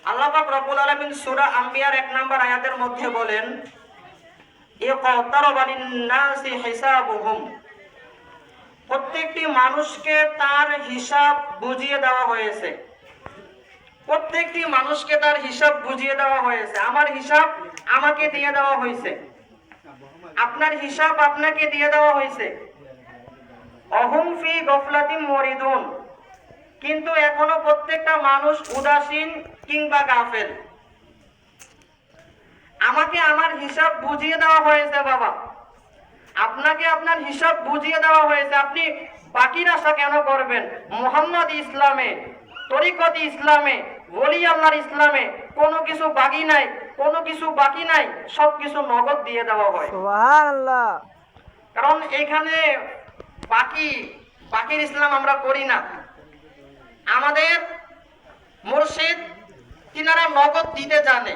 আল্লাহ পাক রব্বুল আলামিন সূরা আম্বিয়ার 1 নম্বর আয়াতের মধ্যে বলেন, ইকতারাবা লিন-নাসি হিসাবুহুম, প্রত্যেকটি মানুষকে তার হিসাব বুঝিয়ে দেওয়া হয়েছে। প্রত্যেকটি মানুষকে তার হিসাব বুঝিয়ে দেওয়া হয়েছে। আমার হিসাব আমাকে দিয়ে দেওয়া হয়েছে, আপনার হিসাব আপনাকে দিয়ে দেওয়া হয়েছে। অহুম ফি গফলাতিম মুরিদুন, কিন্তু এখনো প্রত্যেকটা মানুষ উদাসীন কিংবা গাফেল। আমাকে আমার হিসাব বুঝিয়ে দেওয়া হয়েছে বাবা, আপনাকে আপনার হিসাব বুঝিয়ে দেওয়া হয়েছে। আপনি বাকির আশা কেন করবেন? মুহাম্মদ ইসলামে, তরিকত ইসলামে, ওলি আল্লাহর ইসলামে কোনো কিছু বাকি নাই, কোনো কিছু বাকি নাই, সবকিছু নগদ দিয়ে দেওয়া হয়। সুবহানাল্লাহ। কারণ এখানে বাকির ইসলাম আমরা করি না। আমাদের মুর্শিদ তিনারা নগদ দিতে জানে,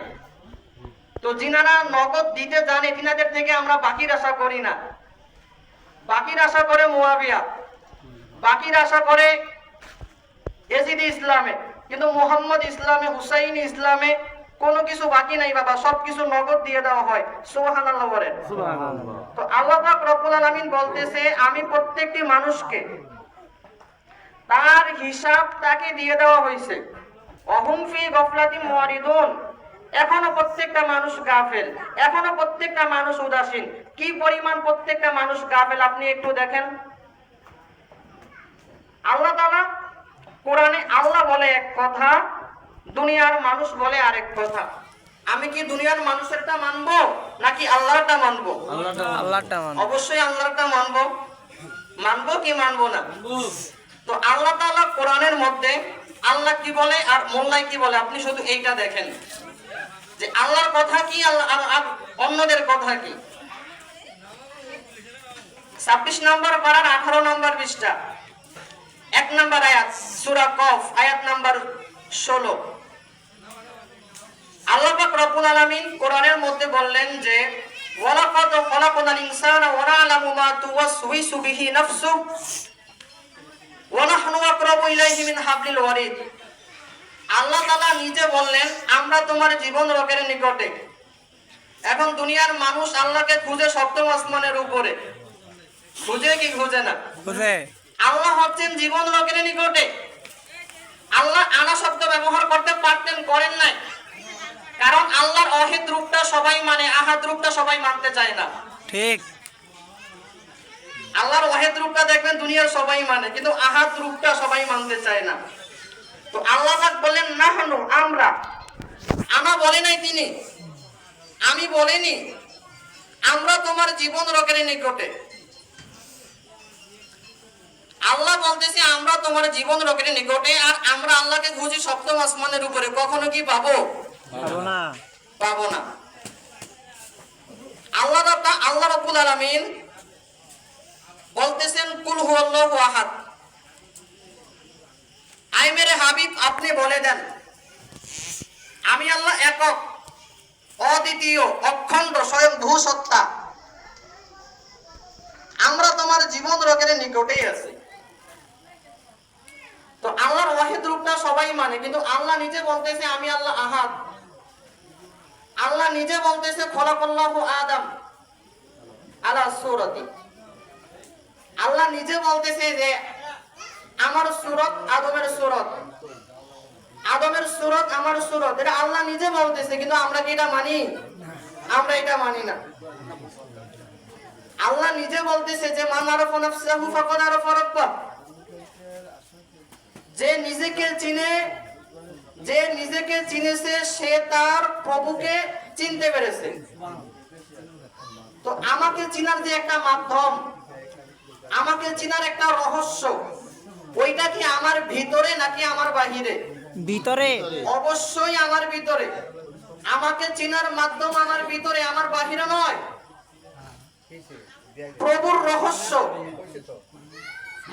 তো যিনারা নগদ দিতে জানে তিনাদের থেকে আমরা বাকির আশা করি না। বাকির আশা করে মুয়াবিয়া, বাকির আশা করে এজিদি ইসলামে, কিন্তু মুহাম্মদ ইসলামে, হুসাইন ইসলামে কোনো কিছু বাকি নাই বাবা, সবকিছু নগদ দিয়ে দেওয়া হয়। সুবহানাল্লাহ বলেন। সুবহানাল্লাহ। তো আল্লাহ পাক রব্বুল আলামিন বলতেছে, আমি প্রত্যেকটি মানুষকে তার হিসাব তাকে দিয়ে দেওয়া হয়েছে। অহুম ফি গফলাতিম মুরিদুন, এখনো প্রত্যেকটা মানুষ গাফেল, এখনো প্রত্যেকটা মানুষ উদাসীন। কি পরিমাণ প্রত্যেকটা মানুষ গাফেল আপনি একটু দেখেন। আল্লাহ তাআলা কোরআনে আল্লাহ বলে এক কথা, দুনিয়ার মানুষ বলে আরেক কথা। আমি কি দুনিয়ার মানুষেরটা মানবো নাকি আল্লাহরটা মানবো? আল্লাহটা মানবো। অবশ্যই আল্লাহরটা মানবো। মানবো কি মানবো না? তো আল্লাহ তাআলা কোরআনের মধ্যে আল্লাহ কি বলে আর মোল্লাই কি বলে, আপনি শুধু এইটা দেখেন যে আল্লাহর কথা কি আর অন্যদের কথা কি। 26 নম্বর পারার 18 নম্বর পৃষ্ঠা 1 নম্বর আয়াত, সূরা কফ, আয়াত নম্বর 16। আল্লাহ পাক রব্বুল আলামিন কোরআনের মধ্যে বললেন যে ওয়ালাকাদ খালাকনাল ইনসানা ওয়া না'লামু মা তুওয়াসওয়িসু বিহি নাফসুহু ওয়া নাহনু আকরাবু ইলাইহি মিন হাবলিল ওয়ারিদ। আল্লাহ তাআলা নিজে বললেন, আমরা তোমার জীবন রকের নিকটে। এখন দুনিয়ার মানুষ আল্লাহকে খুঁজে সপ্তম আসমানের উপরে, খুঁজে কি খুঁজে না? বুঝে। আল্লাহ হচ্ছেন জীবন রকের নিকটে। আল্লাহ আনা শব্দ ব্যবহার করতে পারতেন, করেন নাই। কারণ আল্লাহর অহিদ রূপটা সবাই মানে, আহাদ রূপটা সবাই মানতে চায় না। ঠিক। আল্লাহর ওয়াহিদ রূপটা দেখবেন দুনিয়ার সবাই মানে, কিন্তু আহাদ রূপটা সবাই মানতে চায় না। তো আল্লাহ পাক বলেন নাহনু, আমরা। আনা বলে নাই তিনি, আমি বলিনি, আমরা তোমার জীবন রকের নিকটে। আল্লাহ বলতেছে আমরা তোমার জীবন রকের নিকটে, আর আমরা আল্লাহকে খুঁজি সপ্তম আসমানের উপরে। কখনো কি পাবো? পাবো না। পাবো না। আল্লাহ রাব্বুল আলামিন বলতেছেন কুল হুয়াল্লাহু আহাদ, আই মেরে হাবিব আপনি বলে দেন আমি আল্লাহ একক, অদ্বিতীয়, অখণ্ড, স্বয়ং ভূ সত্তা। আমরা তোমার জীবন রকের নিকটেই আছি। তো আল্লাহর ওয়াহিদ রূপটা সবাই মানে, কিন্তু আল্লাহ নিজে বলতেছে আমি আল্লাহ আহাদ। আল্লাহ নিজে বলতেছে খলাকাল্লাহু আদম আলা সূরাতি। আল্লাহ নিজে বলতেছে যে আমার সূরত আদমের সূরত, আদমের সূরত আমার সূরত। এটা আল্লাহ নিজে বলতেছে, কিন্তু আমরা কি এটা মানি? আমরা এটা মানি না। আল্লাহ নিজে বলতেছে যে মান আরাফা নাফসাহু ফাকাদ আরাফা রাব্বাহ, যে নিজেকে চিনেছে সে তার প্রভুকে চিনতে পেরেছে। তো আমাকে চিনার যে একটা মাধ্যম, আমাকে চিনার একটা রহস্য, ওইটা কি আমার ভিতরে নাকি আমার বাহিরে? ভিতরে। অবশ্যই আমার ভিতরে। আমাকে চিনার মাধ্যম আমার ভিতরে, আমার বাহিরে নয়। প্রভুর রহস্য,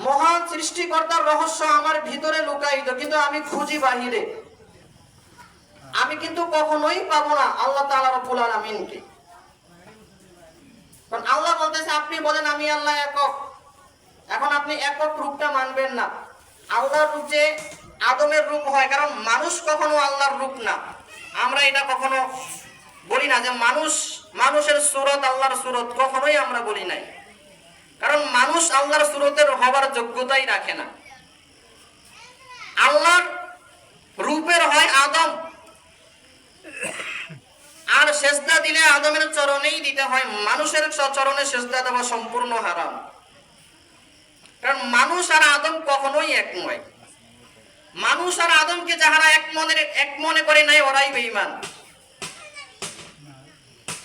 মহান সৃষ্টিকর্তার রহস্য আমার ভিতরে লুকায়িত, কিন্তু আমি খুঁজি বাহিরে। আমি কিন্তু কখনোই পাবো না আল্লাহ তাআলা রাব্বুল আলামিনকে। কারণ আল্লাহ বলতেছে আপনি বলেন আমি আল্লাহ একক। এখন আপনি একক রূপটা মানবেন না। আল্লাহর রূপ যে আদমের রূপ হয়, কারণ মানুষ কখনো আল্লাহর রূপ না। আমরা এটা কখনো বলি না যে মানুষের সুরত আল্লাহর সুরত, কখনোই আমরা বলি নাই, কারণ মানুষ আল্লাহর সুরতের হবার যোগ্যতাই রাখে না। আল্লাহর রূপের হয় আদম, আর সেজদা দিলে আদমের চরণেই দিতে হয়, মানুষের চরণে সেজদা দেওয়া সম্পূর্ণ হারাম, কারণ মানুষ আর আদম কখনোই এক নয়। মানুষ আর আদমকে যাহারা এক মনে করে নাই ওরাই বেঈমান,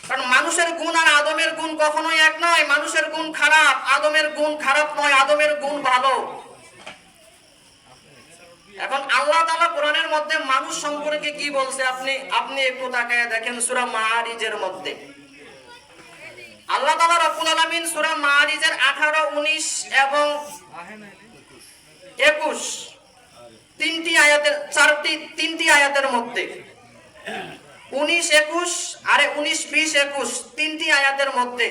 কারণ মানুষের গুণ আর আদমের গুণ কখনোই এক নয়। মানুষের গুণ খারাপ, আদমের গুণ খারাপ নয়, আদমের গুণ ভালো। এখন আল্লাহ তাআলা কোরআনের মধ্যে মানুষ সম্পর্কে কি বলছে আপনি একটু তাকায় দেখেন সূরা মাআরিজের মধ্যে। আল্লাহ তাআলা রব্বুল আলামিন সূরা মাআরিজের 18, 19 এবং 21 তিনটি আয়াতের মধ্যে 19, 21 আরে 19, 20, 21 তিনটি আয়াতের মধ্যে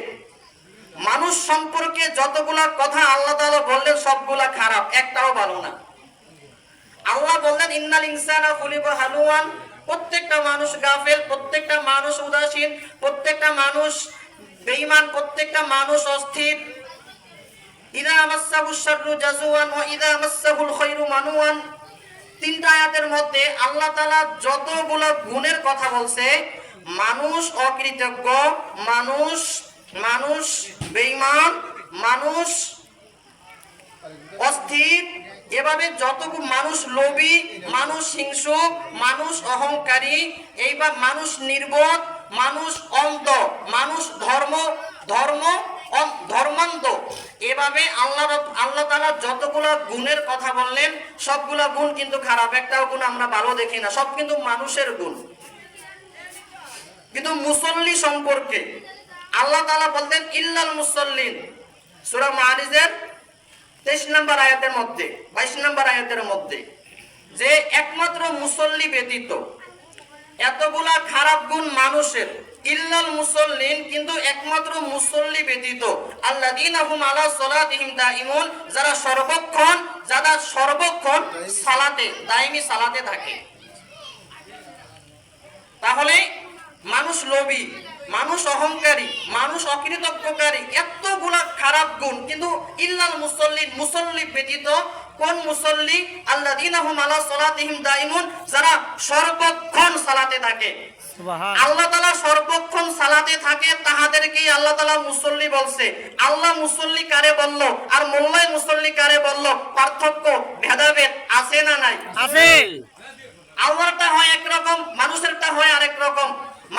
মানুষ সম্পর্কে যতগুলা কথা আল্লাহ তাআলা বললেন সবগুলা খারাপ, একটাও ভালো না। আল্লাহ বললেন ইন্নাল ইনসানা খুলিকা হালুয়ান, প্রত্যেকটা মানুষ গাফেল, প্রত্যেকটা মানুষ উদাসীন, প্রত্যেকটা মানুষ বেঈমান, প্রত্যেকটা মানুষ অস্থির। ইযা মাসাহুশ শাররু জাজুয়ান ওয়া ইযা মাসাহুল খায়রু মানুয়ান। তিনটা আয়াতের মধ্যে আল্লাহ তাআলা যতগুলো গুণের কথা বলছে, মানুষ অকৃতজ্ঞ, মানুষ বেঈমান, মানুষ অস্থির, এভাবে যতগুলো মানুষ লোভী, মানুষ হিংসুক, মানুষ অহংকারী, এইবার মানুষ নির্বোধ, মানুষ অন্ধ, মানুষ ধর্মান্ধ, এভাবে আল্লাহ তাআলা যতগুলো গুণের কথা বললেন সবগুলা গুণ কিন্তু খারাপ, একটাও গুণ আমরা ভালো দেখি না, সব কিন্তু মানুষের গুণ। কিন্তু মুসল্লি সম্পর্কে আল্লাহ তাআলা বলতেন ইল্লাল মুসাল্লিন, সূরা মাআরিজের 23 নম্বর আয়াতের মধ্যে, 22 নম্বর আয়াতের মধ্যে, যে একমাত্র মুসল্লি ব্যতীত এতগুলা খারাপ গুণ মানুষের, ইল্লাল মুসাল্লিন, কিন্তু একমাত্র মুসল্লি ব্যতীত, আল্লাযীনা হুম আলা সালাতিহিম দাঈমুন, যারা সর্বক্ষণ সালাতে দাইমি সালাতে থাকে। তাহলে মানুষ লোভী, মানুষ অহংকারী, মানুষ অকৃতজ্ঞকারী, এতগুলা খারাপ গুণ, কিন্তু ইল্লাল মুসাল্লিন, মুসল্লি ব্যতীত। কোন মুসল্লি? আল্লাযীনা হুম আলা সালাতিহিম দাঈমুন, যারা সর্বক্ষণ সালাতে থাকে। আল্লাহ তাআলা সর্বক্ষণ সালাতে থাকে, তাহাদেরকেই আল্লাহ তাআলা মুসল্লি বলছে। আল্লাহ মুসল্লি কারে বলল আর মোল্লাই মুসল্লি কারে বলল, পার্থক্য ভেদাভেদ আছে না নাই? আছে। আল্লাহরটা হয় একরকম, মানুষেরটা হয় আরেক রকম।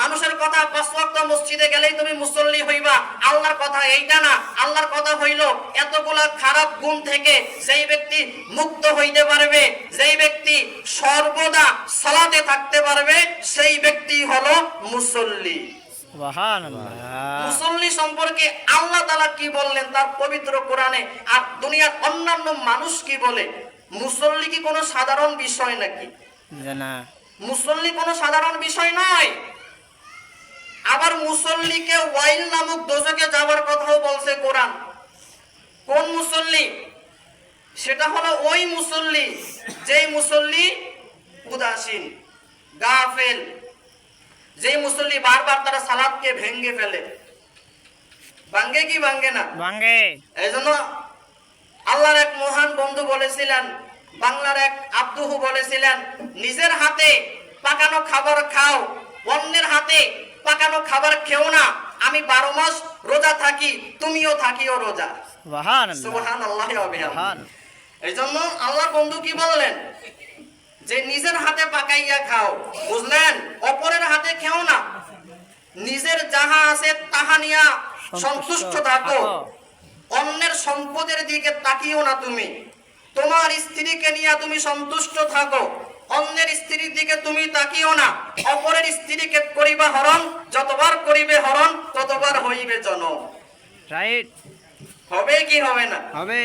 মানুষের কথা 5 ওয়াক্ত মসজিদে গেলেই তুমি মুসল্লি হইবা, আল্লাহর কথা এইটা না। আল্লাহর কথা হইল এতগুলা খারাপ গুণ থেকে যেই ব্যক্তি মুক্ত হইতে পারবে, যেই ব্যক্তি সর্বদা সালাতে থাকতে পারবে, সেই ব্যক্তি হলো মুসল্লি। সুবহানাল্লাহ। মুসল্লি সম্পর্কে আল্লাহ তাআলা কি বললেন তার পবিত্র কোরআনে, আর দুনিয়ার অন্যান্য মানুষ কি বলে? মুসল্লি কি কোনো সাধারণ বিষয় নাকি? না, মুসল্লি কোনো সাধারণ বিষয় নয়। আবার মুসল্লিকে ওয়াইল নামক দোজখে যাওয়ার কথাও বলছে কোরআন। কোন মুসল্লি? সেটা হলো ওই মুসল্লি যেই মুসল্লি উদাসীন, গাফেল, যেই মুসল্লি বারবার তারা সালাতকে ভেঙে ফেলে। ভাঙ্গে কি ভাঙ্গে না? ভাঙ্গে। এইজন্য আল্লাহর এক মহান বন্ধু বলেছিলেন, বাংলার এক আব্দুহু বলেছিলেন, নিজের হাতে পাকানো খাবার খাও, অন্যের হাতে পাকানো খাবার খেও না। আমি 12 মাস রোজা থাকি, তুমিও থাকিও রোজা। সুবহানাল্লাহ। সুবহানাল্লাহি ওয়া বিহামদিহি। সুবহানাল্লাহ। এইজন্য আল্লাহর বন্ধু কি বললেন, যে নিজের হাতে পাকাইয়া খাও, বুঝলেন? অপরের হাতে খেও না। নিজের যাহা আছে তাহা নিয়া সন্তুষ্ট থাকো, অন্যের সম্পদের দিকে তাকিও না। তুমি তোমার স্ত্রীকে নিয়ে তুমি সন্তুষ্ট থাকো, অন্যের স্ত্রীর দিকে তুমি তাকিও না। অপরের স্ত্রীকে করিবা হরণ, যতবার করিবে হরণ ততবার হইবে জনম। রাইট। হবে কি হবে না? হবে।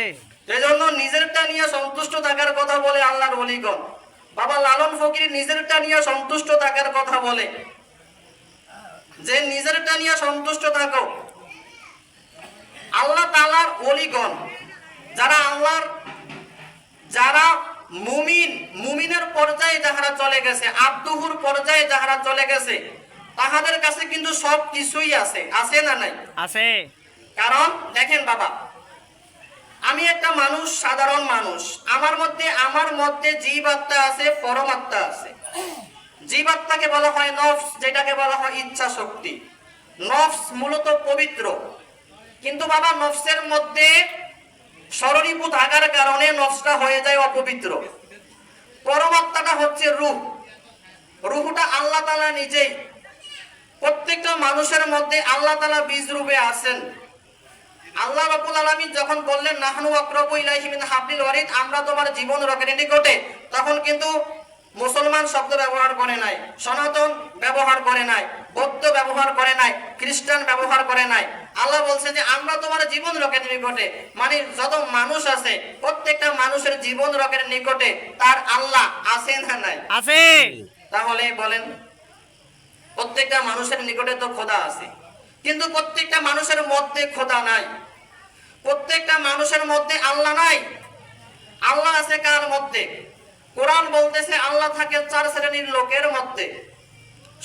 সেজন্য নিজেরটা নিয়ে সন্তুষ্ট থাকার কথা বলে আল্লাহর ওলিগণ। বাবা লালন ফকির নিজেরটা নিয়ে সন্তুষ্ট থাকার কথা বলে, যে নিজেরটা নিয়ে সন্তুষ্ট থাকো। আল্লাহ তাআলার ওলিগণ যারা মুমিনের পর্যায়ে যাহারা চলে গেছে, আব্দুহুর পর্যায়ে যাহারা চলে গেছে, তাহাদের কাছে কিন্তু সব কিছুই আছে, আছে না নাই? আছে। কারণ দেখেন বাবা, আমি একটা মানুষ, সাধারণ মানুষ, আমার মধ্যে জীবাত্মা আছে, পরমাত্মা আছে। জীবাত্মাকে বলা হয় নফস, যেটাকে বলা হয় ইচ্ছা শক্তি। নফস মূলত পবিত্র, কিন্তু বাবা নফসের মধ্যে ষড়রিপু থাকার কারণে নফসটা হয়ে যায় অপবিত্র। পরমাত্মাটা হচ্ছে রূহ, রূহটা আল্লাহ তাআলা নিজেই। প্রত্যেকটা মানুষের মধ্যে আল্লাহ তাআলা বীজ রূপে আছেন। আল্লাহ রাব্বুল আলামিন যখন বললেন নাহনু আকরাবু ইলাইহি মিন হাবলিল ওয়ারিদ, আমরা তোমার জীবন রকের নিকটে, তখন কিন্তু মুসলমান শব্দ ব্যবহার করে নাই, সনাতন ব্যবহার করে নাই, বৌদ্ধ ব্যবহার করে নাই, খ্রিস্টান ব্যবহার করে নাই। আল্লাহ বলছে যে আমরা তোমার জীবন রকের নিকটে, মানে যত মানুষ আছে প্রত্যেকটা মানুষের জীবন রকের নিকটে তার আল্লাহ আছে না নাই? আছে। তাহলে বলেন, প্রত্যেকটা মানুষের নিকটে তো খোদা আছে, কিন্তু প্রত্যেকটা মানুষের মধ্যে খোদা নাই। প্রত্যেকটা মানুষের মধ্যে আল্লাহ নাই। আল্লাহ আছে কার মধ্যে? কোরআন বলতেছে আল্লাহ থাকে 4 শ্রেণীর লোকের মধ্যে,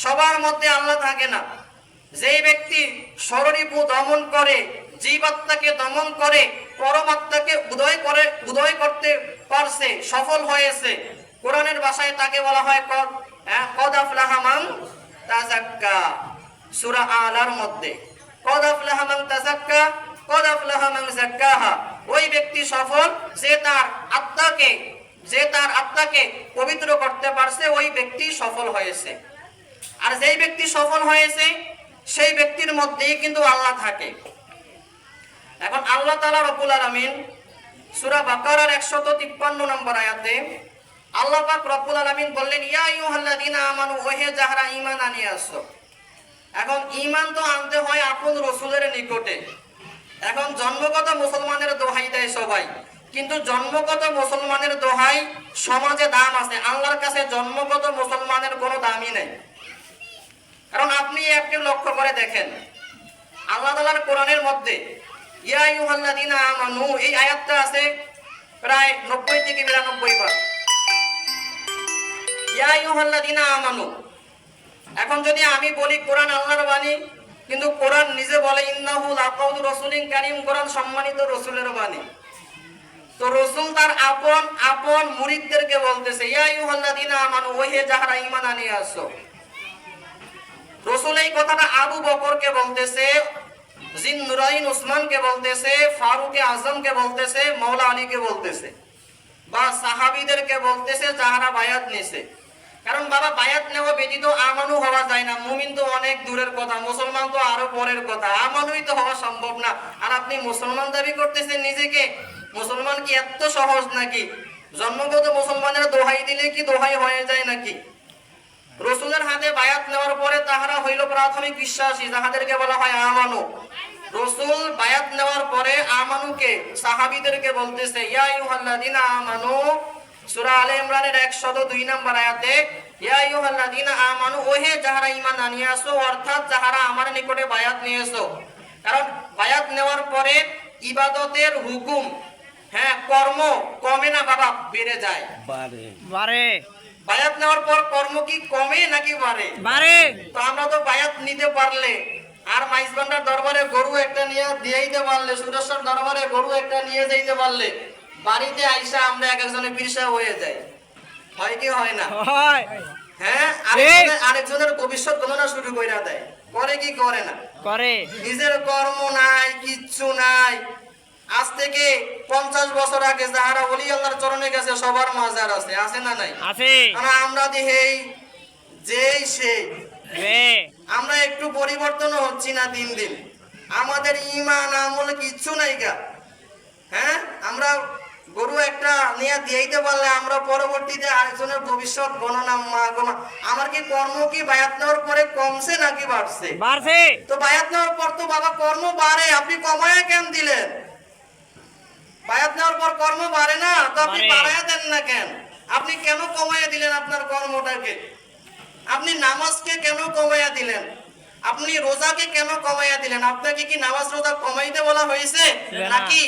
সবার মধ্যে আল্লাহ থাকে না। যেই ব্যক্তি ষড়রিপু দমন করে, জীবাত্মাকে দমন করে, পরমাত্মাকে উদয় করতে পারছে, সফল হয়েছে, কোরআনের ভাষায় তাকে বলা হয় কদ আফলাহা মান তাযাক্কা। সূরা আলার মধ্যে কদ আফলাহা মান তাযাক্কা, কদ আফলাহা মান যাক্কাহা। ওই ব্যক্তি সফল যে তার আত্মাকে পবিত্র করতে পারছে, ওই ব্যক্তি সফল হয়েছে। আর যেই ব্যক্তি সফল হয়েছে সেই ব্যক্তির মধ্যেই কিন্তু আল্লাহ থাকে। এখন আল্লাহ তাআলা রব্বুল আলামিন সূরা বাকারার 153 নম্বর আয়াতে আল্লাহ পাক রব্বুল আলামিন বললেন ইয়া আইয়ুহাল্লাযীনা আমানু, ওহে যাহারা ঈমান আনিয়াছো। এখন ঈমান তো আনতে হয় আপন রাসূলের নিকটে। এখন জন্মগত মুসলমানের দোহাই দেয় সবাই, কিন্তু জন্মগত মুসলমানের দোহাই সমাজে দাম আছে, আল্লাহর কাছে জন্মগত মুসলমানের কোনো দামই নেই। কারণ আপনি একটু লক্ষ্য করে দেখেন, আল্লাহ তাআলার কোরআনের মধ্যে ইয়া আইয়ুহাল্লাযীনা আমানু এই আয়াতটা আছে প্রায় 90 থেকে 92 বার। ইয়া আইয়ুহাল্লাযীনা আমানু। এখন যদি আমি বলি কোরআন আল্লাহর বাণী, কিন্তু কোরআন নিজে বলে ইন্নাহু লাকাউলু রাসূলিন কারীম, কোরআন সম্মানিত রাসূলের বাণী। তো রাসূল তার আপন মুরিদদেরকে বলতেছে ইয়া আইয়ুহাল্লাযীনা আমানু, ওহে যাহারা ঈমান আনিয়াছো। রাসূল এই কথাটা আবু বকরকে বলতেছে, জিন্নুরাইন উসমানকে বলতেছে, ফারুক আজমকে বলতেছে, মাওলা আলীকে বলতেছে, বা সাহাবীদেরকে বলতেছে যাহারা বায়াত নিছে। কারণ বাবা বায়াত নেওয়া ব্যতীত আমানু হওয়া যায় না। মুমিন তো অনেক দূরের কথা, মুসলমান তো আরো পরের কথা, আমানুই তো হওয়া সম্ভব না। আর আপনি মুসলমান দাবি করতেছেন নিজেকে, মুসলমান কি এত সহজ নাকি? জন্মগত মুসলমানের দোহাই দিলে কি দোহাই হয়ে যায় নাকি? রাসূলের হাতে বায়াত নেওয়ার পরে তাহারা হইল প্রাথমিক বিশ্বাসী, যাহাদেরকে বলা হয় আমানু। রাসূল বায়াত নেওয়ার পরে আমানুকে, সাহাবীদেরকে বলতেছে ইয়া আইয়ুহাল্লাযীনা আমানু। সূরা আলে ইমরানের 102 নম্বর আয়াতে ইয়া আইয়ুহাল্লাযীনা আমানু, ওহে যাহারা ঈমান আনিয়াছো, অর্থাৎ যাহারা আমার নিকটে বায়াত নিয়েছো। কারণ বায়াত নেওয়ার পরে ইবাদতের হুকুম, কর্ম কমে না বাবা, বেড়ে যায়, বাড়ে। বায়াত নেওয়ার পর কর্ম কি কমে নাকি বাড়ে? বাড়ে। তো আমরা তো বায়াত নিতে পারলে, আর মাইজবান্ডার দরবারে গরু একটা নিয়ে দিয়ে দিতে পারলে, সুরেশ্বর দরবারে গরু একটা নিয়ে যেতে পারলে, বাড়িতে আইসা আমরা এক একজনের পিরসা হয়ে যাই, হয় কি হয় না? হয়। আরেকজনের ভবিষ্যৎ গণনা শুরু করে দেয়, করে কি করে না? করে। নিজের কর্ম নাই, কিচ্ছু নাই। আজ থেকে 50 বছর আগে যাহারা ওলি আল্লাহর চরণে গেছে সবার মাজার আছে, আছে না নাই? আছে। আমরা দেখি যেই সেই, রে। আমরা একটু পরিবর্তন হচ্ছি না দিন দিন। আমাদের ঈমান আমল কিচ্ছু নাই গা। আমরা গরু একটা নিয়ে দিতে পারলে আমরা পরবর্তীতে আরেকজনের ভবিষ্যৎ গণনা আমার কি কর্ম কি বায়াত নেওয়ার পরে কমছে নাকি বাড়ছে? বাড়ছে। তো বায়াত নেওয়ার পর তো বাবা কর্ম বাড়ে, আপনি কমায়া কেন দিলেন? বায়াত নেওয়ার পর কর্ম বাড়ে না, তো আপনি বাড়ায়া দেন না কেন? আপনি কেন কমায়া দিলেন আপনার কর্মটাকে? আপনি নামাজকে কেন কমায়া দিলেন? আপনি রোজাকে কেন কমাইয়া দিলেন? আপনাকে কি নামাজ রোজা কমাইতে বলা হয়েছে, না। নাকি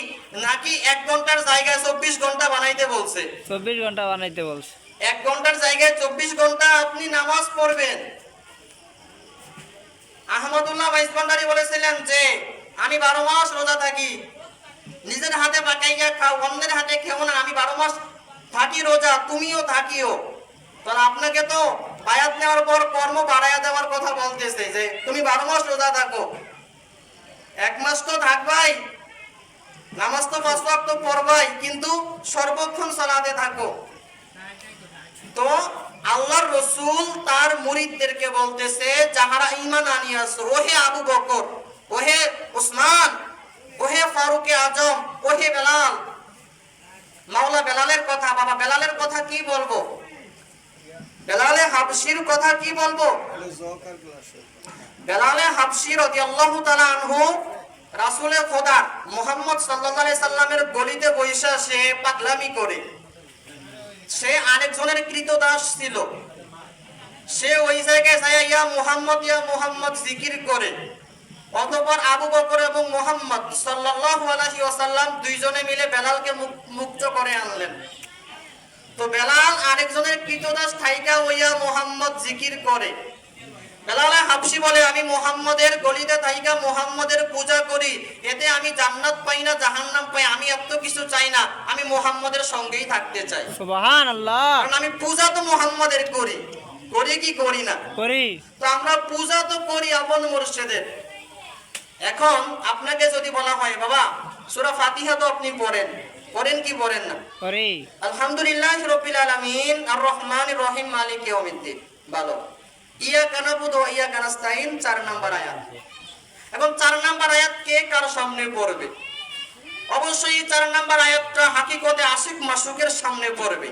নাকি 1 ঘন্টার জায়গায় 24 ঘন্টা বানাইতে বলছে? 24 ঘন্টা বানাইতে বলছে। 1 ঘন্টার জায়গায় 24 ঘন্টা আপনি নামাজ পড়বেন। আহমদুল্লাহ ভাইসভান্ডারী বলেছিলেন যে আমি 12 মাস রোজা থাকি, নিজের হাতে পাকাইয়া খাও, অন্যের হাতে খেও না, আমি 12 মাস থাকি রোজা, তুমিও থাকিও। তাহলে আপনাকে তো বায়াত নেওয়ার পর কর্ম বাড়াইয়া দেওয়ার কথা বলতেছে যে তুমি 12 মাস রোজা থাকো। 1 মাস তো থাকবাই, নামাজ তো 5 ওয়াক্ত পড়বাই, কিন্তু সর্বক্ষণ সালাতে থাকো। তো আল্লাহর রাসূল তার মুরিদদেরকে বলতেছে যাহারা ঈমান আনিয়াছো, ওহে আবু বকর, ওহে উসমান, ওহে ফারুকে আজম, ওহে বেলাল। মাওলা বেলালের কথা, বাবা বেলালের কথা কি বলবো, বেলালে হাবশির কথা কি বলবো। বেলালে হাবশি রাদিয়াল্লাহু তাআলা আনহু রাসূলে খোদা মুহাম্মদ সাল্লাল্লাহু আলাইহি সাল্লামের গলিতে বৈশা সে পাগলামি করে, সে আরেকজনের কৃতদাস ছিল। সে ওই জায়গায় যায় ইয়া মুহাম্মদ জিকির করে। অতঃপর আবু বকর এবং মুহাম্মদ সাল্লাল্লাহু আলাইহি ওয়াসাল্লাম দুইজনে মিলে বেলালকে মুক্ত করে আনলেন। তো বেলাল আরেকজনের কৃতদাস থাইকা ওইয়া মুহাম্মদ জিকির করে। বেলালে হাবশি বলে আমি মুহাম্মদের গলিতে থাইকা মুহাম্মদের পূজা করি, এতে আমি জান্নাত পাই না জাহান্নাম পাই, আমি এত কিছু চাই না, আমি মুহাম্মদের সঙ্গেই থাকতে চাই। সুবহানাল্লাহ। কারণ আমি পূজা তো মুহাম্মদের করি, করি কি করি না? করি। তো আমরা পূজা তো করি আপন মুর্শিদের। এখন আপনাকে যদি বলা হয় বাবা সূরা ফাতিহা তো আপনি পড়েন, পড়েন কি পড়েন না? করি। আলহামদুলিল্লাহি রাব্বিল আলামিন আর রহমানির রহিম মালিকি ইয়াউমিদ্দিন, ভালো। ইয়াকা নাবুদু ওয়া ইয়াকা নাস্তাইন 4 নাম্বার আয়াত। এখন 4 নাম্বার আয়াত কে কার সামনে পড়বে? অবশ্যই 4 নাম্বার আয়াতটা হাকিকতে আশিক মাসুকের সামনে পড়বে।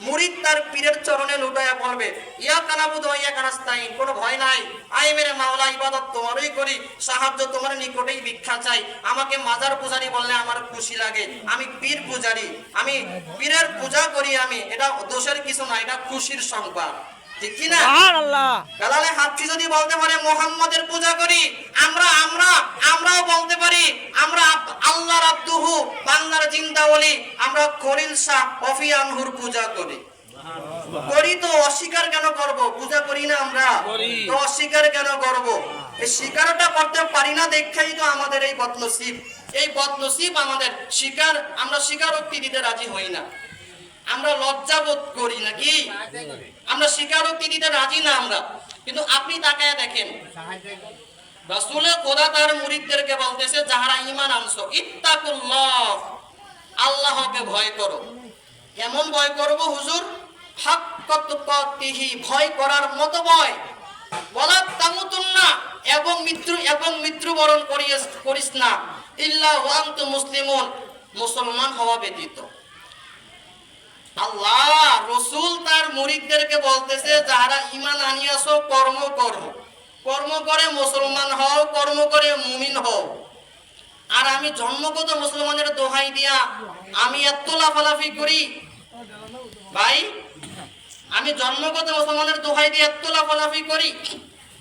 মুরিদ তার পীরের চরণে লুটায়া বলবে ইয়াকা নাবুদু ওয়া ইয়াকা নাস্তাইন, কোনো ভয় নাই, আয় মেরে মাওলা ইবাদত তোমারই করি, সাহায্য তোমার নিকটেই ভিক্ষা চাই। আমাকে মাজার পূজারি বললে আমার খুশি লাগে, আমি পীর পূজারি, আমি পীরের পূজা করি, আমি এটা দোষের কিছু না, এটা খুশির সংবাদ, ঠিক কি না? সুবহানাল্লাহ। বেলালে হাবশি যদি বলতে পারে মুহাম্মদের পূজা করি, আমরাও বলতে পারি আমরা আল্লাহর আব্দুহু, বাংলার জিন্দা ওলি, আমরা খলিল শাহ অফিয়ানহুর পূজা করি। করি তো অস্বীকার কেন করব? পূজা করি না আমরা, তো অস্বীকার কেন করব? এই স্বীকারটা করতে পারি না দেখাই তো আমাদের এই বদনসিব, এই বদনসিব আমাদের। আমরা স্বীকারোক্তি দিতে রাজি হই না, আমরা লজ্জাবোধ করি নাকি, আমরা স্বীকারোক্তি দিতে রাজি না আমরা। কিন্তু আপনি তাকায় দেখেন রাসূলে খোদা তার মুরিদদেরকে বলতেছে যাহারা ঈমান আনছো ইত্তাকুল্লাহ, আল্লাহকে ভয় করো। কেমন ভয় করব হুজুর? হাক্কাত তুকাতিহি, ভয় করার মতো ভয়। ওয়ালা তামুতুন্না, এবং মৃত্যুবরণ করিস না, ইল্লা ওয়া আনতুম মুসলিমুন, মুসলমান হওয়া ব্যতীত। আল্লাহ রাসূল তার মুরিদদেরকে বলতেছে যারা ঈমান আনিয়াছো কর্ম করো, কর্ম করে মুসলমান হও, কর্ম করে মুমিন হও। আর আমি জন্মগত মুসলমানের দোহাই দিয়া আমি এত লাফালাফি করি ভাই, আমি জন্মগত মুসলমানের দোহাই দিয়ে এত লাফালাফি করি,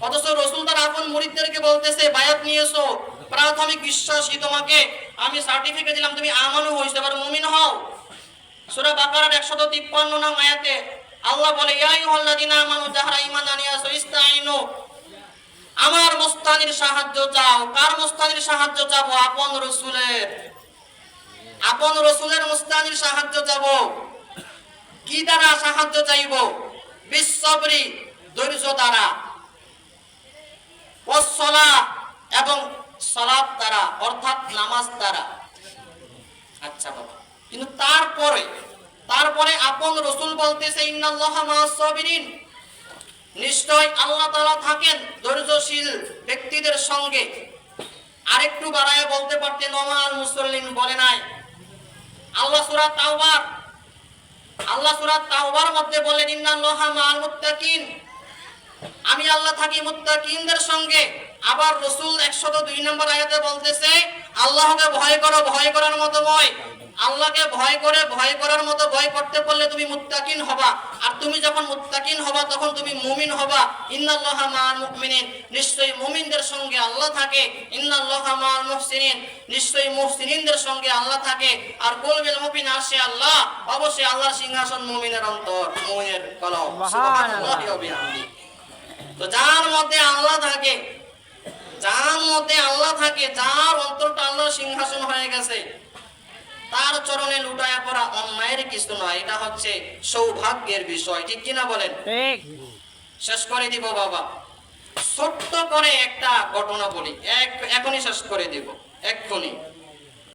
অথচ রাসূল তার আপন মুরিদদেরকে বলতেছে বায়াত নিয়েছো, প্রাথমিক বিশ্বাসী, তোমাকে আমি সার্টিফিকেট দিলাম, তুমি আমানু হইছো, এবার মুমিন হও। সূরা বাকারার 153 নং আয়াতে আল্লাহ বলে ইয়া আইয়ুহাল্লাযিনা আমানু, যাহারা ঈমান আনিয়াছো ইস্তাঈনু, আমার মুস্তানির সাহায্য চাও। কার মুস্তানির সাহায্য চাবো? আপন রাসূলের, আপন রাসূলের মুস্তানির সাহায্য চাবো। কি দ্বারা সাহায্য চাইবো? বিসসবরি, ধৈর্য দ্বারা, ওয়াসসালাহ, এবং সালাত দ্বারা, অর্থাৎ নামাজ দ্বারা। আচ্ছা বাবা, কিন্তু তারপরে আপন রাসূল বলতেছে ইন্নাল্লাহা মা'আস সাবিরিন, নিশ্চয় আল্লাহ তাআলা থাকেন ধৈর্যশীল ব্যক্তিদের সঙ্গে। আরেকটু বাড়ায় বলতে পারতেন ওমাল মুসল্লিন, বলে নাই। আল্লাহ সূরা তাওবার মধ্যে বলেন ইন্নাল্লাহা মা'আল মুত্তাকিন, আমি আল্লাহ থাকি মুত্তাকিনদের সঙ্গে। আবার রাসূল 102 নম্বর আয়াতে বলতেছে আল্লাহকে ভয় করো, ভয় করার মতো ভয়। আল্লাহকে ভয় করে ভয় করার মতো ভয় করতে পারলে তুমি মুত্তাকিন হবা। আর তুমি যখন মুত্তাকিন হবা তখন তুমি মুমিন হবা। ইন্নাল্লাহা মাআল মুমিনিন, নিশ্চয়ই মুমিনদের সঙ্গে আল্লাহ থাকে। ইন্নাল্লাহা মাআল মুহসিনিন, নিশ্চয়ই মুহসিনিনদের সঙ্গে আল্লাহ থাকে। আর কুল বিল মুমিন আরশে আল্লাহ, অবশ্যই আল্লাহর সিংহাসন মুমিনের অন্তর, মুমিনের কলব। সুবহানাল্লাহি ওয়া বিহামদিহি। তো যার মধ্যে আল্লাহ থাকে, যার মধ্যে আল্লাহ থাকে, যার অন্তরটা আল্লাহর সিংহাসন হয়ে গেছে, তার চরণে লুটায়া পড়া অন্যায়ের কিছু নয়, এটা হচ্ছে সৌভাগ্যের বিষয়। ঠিক কিনা বলেন? ঠিক। শেষ করে দিব বাবা, ছোট্ট করে একটা ঘটনা বলি, এখনই শেষ করে দিব, এক্ষুনি।